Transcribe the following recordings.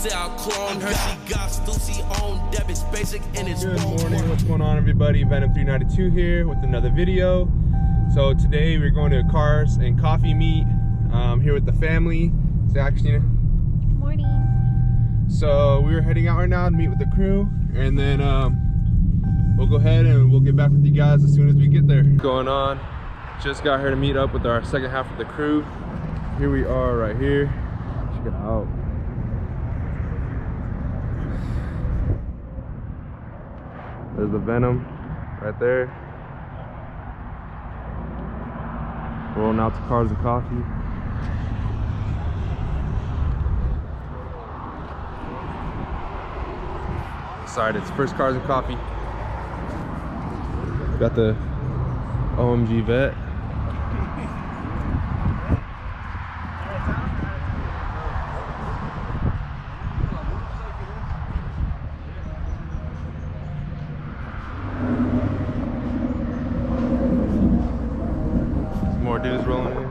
Good morning, what's going on everybody? Venom392 here with another video. So today we're going to a cars and coffee meet here with the family. Say hi, Christina. Morning. So we were heading out right now to meet with the crew, and then we'll go ahead and we'll get back with you guys as soon as we get there. What's going on? Just got here to meet up with our second half of the crew. Here we are right here. Check it out. There's the Venom right there. Rolling out to cars and coffee. Excited, it's first cars and coffee. Got the OMG vet. More dudes rolling in.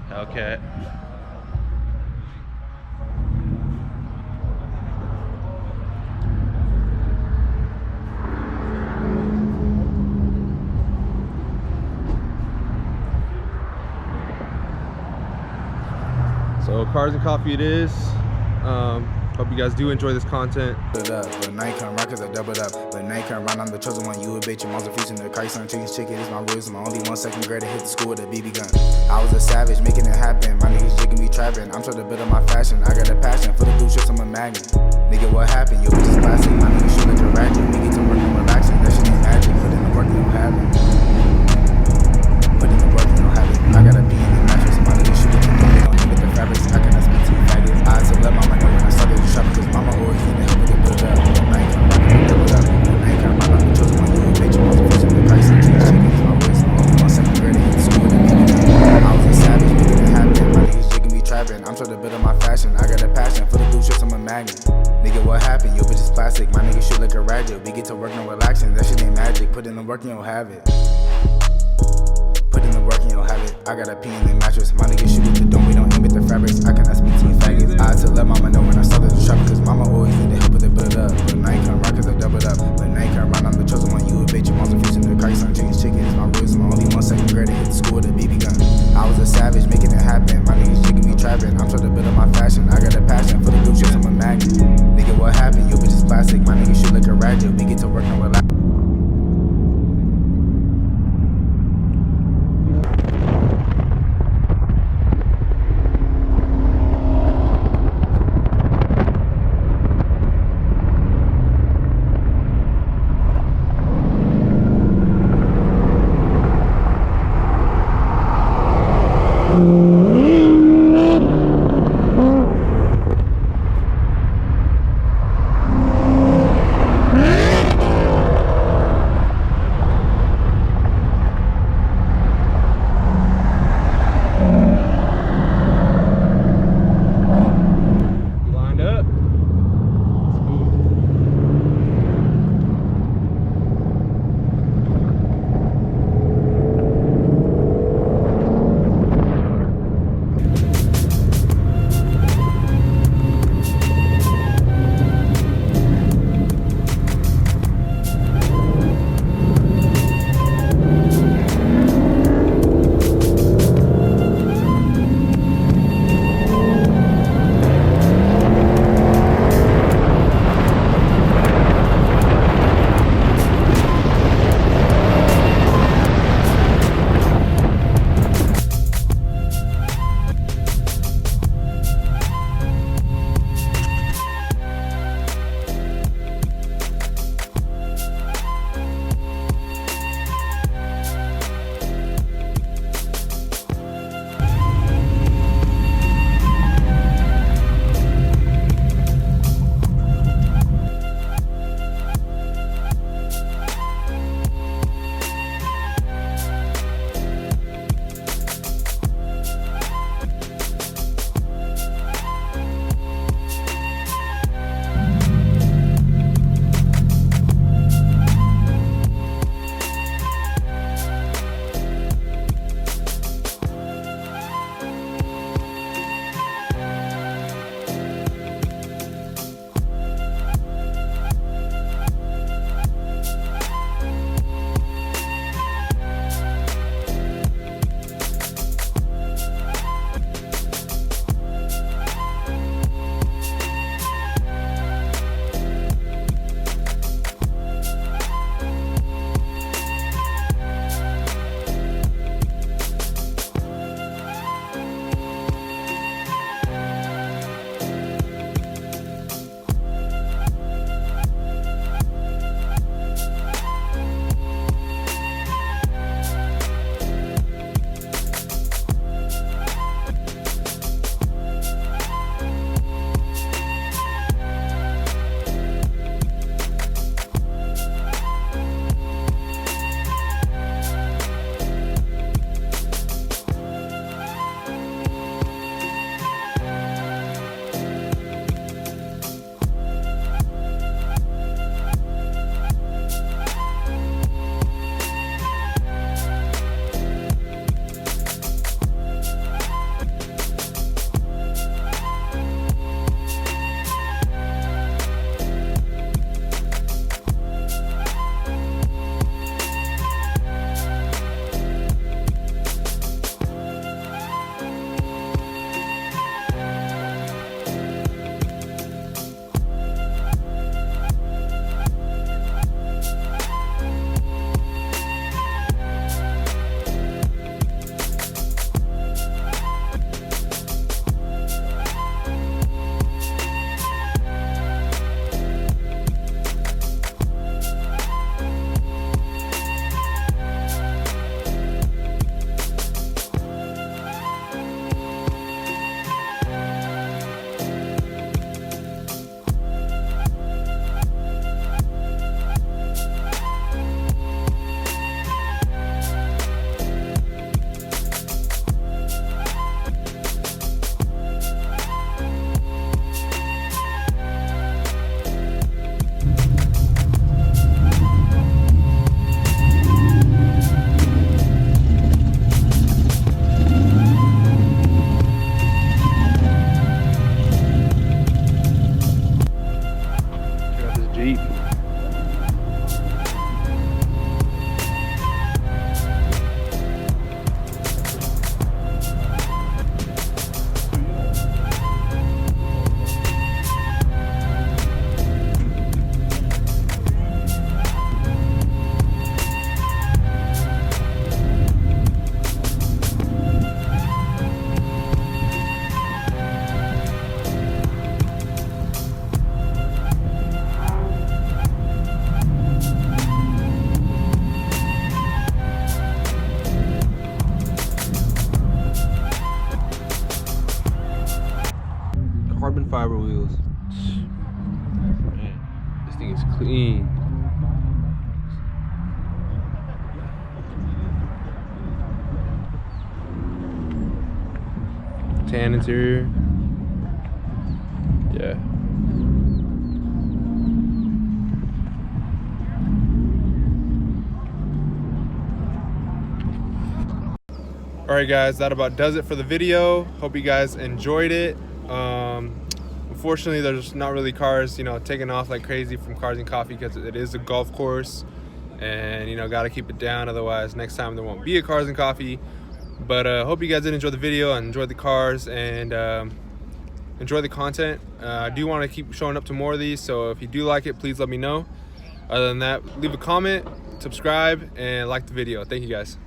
Hellcat. So cars and coffee it is. Hope you guys do enjoy this content. But night come rock cause I doubled up. But night come round, I'm the chosen one. You a bitch, your mom's a feast in the kites on chickens, chicken is my rules. My only 1 second grade to hit the school with a BB gun. I was a savage, making it happen. My niggas jigging me trapping. I'm trying to build up my fashion. I got a passion for the blue shirts, I'm a magnet. Nigga, what happened? Yo, bitch is plastic. My niggas shoot like a ratchet. We get to work and relaxing. That shit ain't magic. Put in the work, you don't have it. Put in the work, you don't have it. I gotta be in the mattress. My niggas shoot like a dog. They don't limit the fabrics. I cannot speak to you faggots. I had to let mama know when I started to shop cause mama always need to help with the build up. Night come rock and I double up. Night come rock, I'm the chosen one. You a bitch, your mom's a feast in the kites on chickens, chicken is my waist. My only 1 second grade to hit the school with a BB gun. I was a savage, making it happen. My niggas jigging me trapping. I'm trying to build up my fashion. I got a passion for the blue shirts, I'm a magnet. Nigga, what happened? Yo, bitch is plastic. My niggas shoot like a ratchet. We get to work and relaxing. That shit ain't magic. Put in the work and you'll have it. Put in the work and you'll have it. I got a pee in the mattress. My niggas shoot with the dome. We don't aim at the fabrics. I cannot speak to you faggots. I had to let mama know when I started to shop cause mama always need to help with the build up. But night come rock cause I doubled up. But night come round, I'm the chosen one. You a bitch, your mom's a feast in the kites on chickens, chicken is my rules. My only 1 second grade to hit the school with a BB gun. I was a savage, making it happen. My niggas jigging me trapping. I'm trying to build up my fashion. I got a passion for the blue shirts, I'm a magnet. Nigga, what happened? Yo, bitch is plastic. My niggas shoot like a ratchet. We get to work and relax. fiber wheels. Man, this thing is clean. Tan interior. Yeah. All right, guys, that about does it for the video. Hope you guys enjoyed it. Unfortunately, there's not really cars, you know, taking off like crazy from Cars and Coffee because it is a golf course, and you know, got to keep it down. Otherwise, next time there won't be a Cars and Coffee. But hope you guys did enjoy the video and enjoy the cars and enjoy the content. I do want to keep showing up to more of these, so if you do like it, please let me know. Other than that, leave a comment, subscribe, and like the video. Thank you guys.